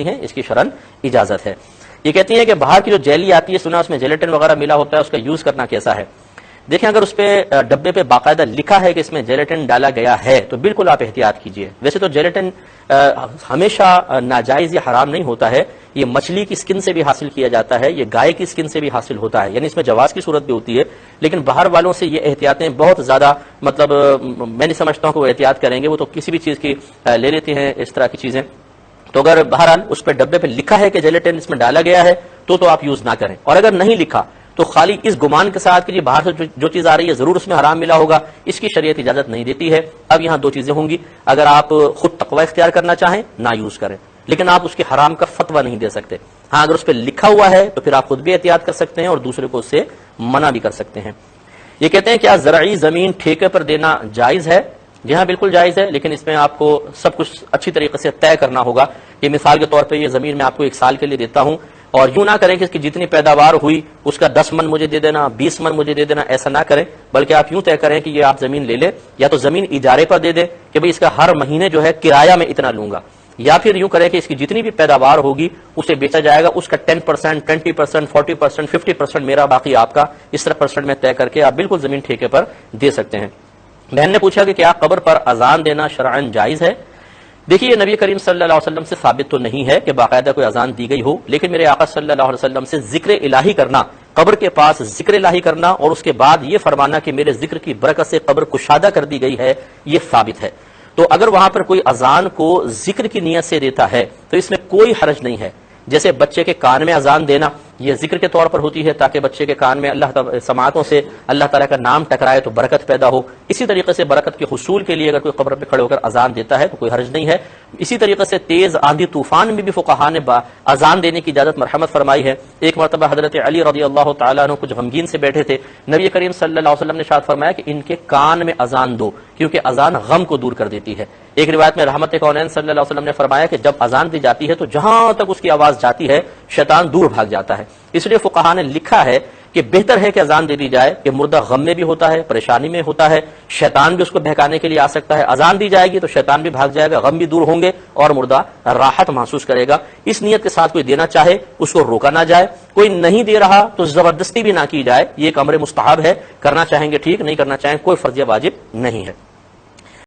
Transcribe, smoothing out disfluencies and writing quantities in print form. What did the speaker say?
ہیں، اس کی شرعن اجازت ہے۔ یہ کہتی ہیں کہ باہر کی جو جیلی آتی ہے، سنا اس میں جیلیٹن وغیرہ ملا ہوتا ہے، اس کا یوز کرنا کیسا ہے؟ دیکھیں اگر اس پہ ڈبے پہ باقاعدہ لکھا ہے کہ اس میں جیلیٹن ڈالا گیا ہے تو بالکل آپ احتیاط کیجئے۔ ویسے تو جیلیٹن ہمیشہ ناجائز یا حرام نہیں ہوتا ہے، یہ مچھلی کی سکن سے بھی حاصل کیا جاتا ہے، یہ گائے کی سکن سے بھی حاصل ہوتا ہے، یعنی اس میں جواز کی صورت بھی ہوتی ہے، لیکن باہر والوں سے یہ احتیاطیں بہت زیادہ مطلب میں نہیں سمجھتا ہوں کہ وہ احتیاط کریں گے، وہ تو کسی بھی چیز کی لے لیتے ہیں اس طرح کی چیزیں۔ تو اگر بہرحال اس پہ ڈبے پہ لکھا ہے کہ جیلیٹن اس میں ڈالا گیا ہے تو آپ یوز نہ کریں، اور اگر نہیں لکھا تو خالی اس گمان کے ساتھ کہ جی باہر سے جو چیز آ رہی ہے ضرور اس میں حرام ملا ہوگا، اس کی شریعت اجازت نہیں دیتی ہے۔ اب یہاں دو چیزیں ہوں گی، اگر آپ خود تقوی اختیار کرنا چاہیں نہ یوز کریں، لیکن آپ اس کے حرام کا فتویٰ نہیں دے سکتے۔ ہاں اگر اس پہ لکھا ہوا ہے تو پھر آپ خود بھی احتیاط کر سکتے ہیں اور دوسرے کو اس سے منع بھی کر سکتے ہیں۔ یہ کہتے ہیں کیا زرعی زمین ٹھیکے پر دینا جائز ہے؟ جی ہاں بالکل جائز ہے، لیکن اس میں آپ کو سب کچھ اچھی طریقے سے طے کرنا ہوگا۔ یہ مثال کے طور پہ یہ زمین میں آپ کو 1 سال کے لیے دیتا ہوں، اور یوں نہ کریں کہ اس کی جتنی پیداوار ہوئی اس کا 10 من مجھے دے دینا، 20 من مجھے دے دینا، ایسا نہ کریں، بلکہ آپ یوں طے کریں کہ یہ آپ زمین لے لیں، یا تو زمین اجارے پر دے دیں کہ بھئی اس کا ہر مہینے جو ہے کرایہ میں اتنا لوں گا، یا پھر یوں کریں کہ اس کی جتنی بھی پیداوار ہوگی اسے بیچا جائے گا، اس کا 10%، 20%، 40%، 50% میرا، باقی آپ کا، اس طرح پرسنٹ میں طے کر کے آپ بالکل زمین ٹھیکے پر دے سکتے ہیں۔ بہن نے پوچھا کہ کیا قبر پر اذان دینا شرعاً جائز ہے؟ دیکھیے نبی کریم صلی اللہ علیہ وسلم سے ثابت تو نہیں ہے کہ باقاعدہ کوئی اذان دی گئی ہو، لیکن میرے آقا صلی اللہ علیہ وسلم سے ذکر الہی کرنا، قبر کے پاس ذکر الہی کرنا اور اس کے بعد یہ فرمانا کہ میرے ذکر کی برکت سے قبر کشادہ کر دی گئی ہے، یہ ثابت ہے۔ تو اگر وہاں پر کوئی اذان کو ذکر کی نیت سے دیتا ہے تو اس میں کوئی حرج نہیں ہے۔ جیسے بچے کے کان میں اذان دینا یہ ذکر کے طور پر ہوتی ہے تاکہ بچے کے کان میں اللہ سماعتوں سے اللہ تعالیٰ کا نام ٹکرائے تو برکت پیدا ہو، اسی طریقے سے برکت کے حصول کے لیے اگر کوئی قبر پہ کھڑے ہو کر اذان دیتا ہے تو کوئی حرج نہیں ہے۔ اسی طریقے سے تیز آندھی طوفان میں بھی فقہاء نے اذان دینے کی اجازت مرحمت فرمائی ہے۔ ایک مرتبہ حضرت علی رضی اللہ تعالیٰ عنہ کچھ غمگین سے بیٹھے تھے، نبی کریم صلی اللہ علیہ وسلم نے ارشاد فرمایا کہ ان کے کان میں اذان دو کیونکہ اذان غم کو دور کر دیتی ہے۔ ایک روایت میں رحمت کونین صلی اللہ علیہ وسلم نے فرمایا کہ جب اذان دی جاتی ہے تو جہاں تک اس کی آواز جاتی ہے شیطان دور بھاگ جاتا ہے، اس لیے فقہاء نے لکھا ہے کہ بہتر ہے کہ اذان دے دی جائے کہ مردہ غم میں بھی ہوتا ہے، پریشانی میں ہوتا ہے، شیطان بھی اس کو بہکانے کے لیے آ سکتا ہے، اذان دی جائے گی تو شیطان بھی بھاگ جائے گا، غم بھی دور ہوں گے اور مردہ راحت محسوس کرے گا۔ اس نیت کے ساتھ کوئی دینا چاہے اس کو روکا نہ جائے، کوئی نہیں دے رہا تو زبردستی بھی نہ کی جائے، یہ ایک امر مستحب ہے، کرنا چاہیں گے ٹھیک، نہیں کرنا چاہیں کوئی فرضیہ واجب نہیں ہے۔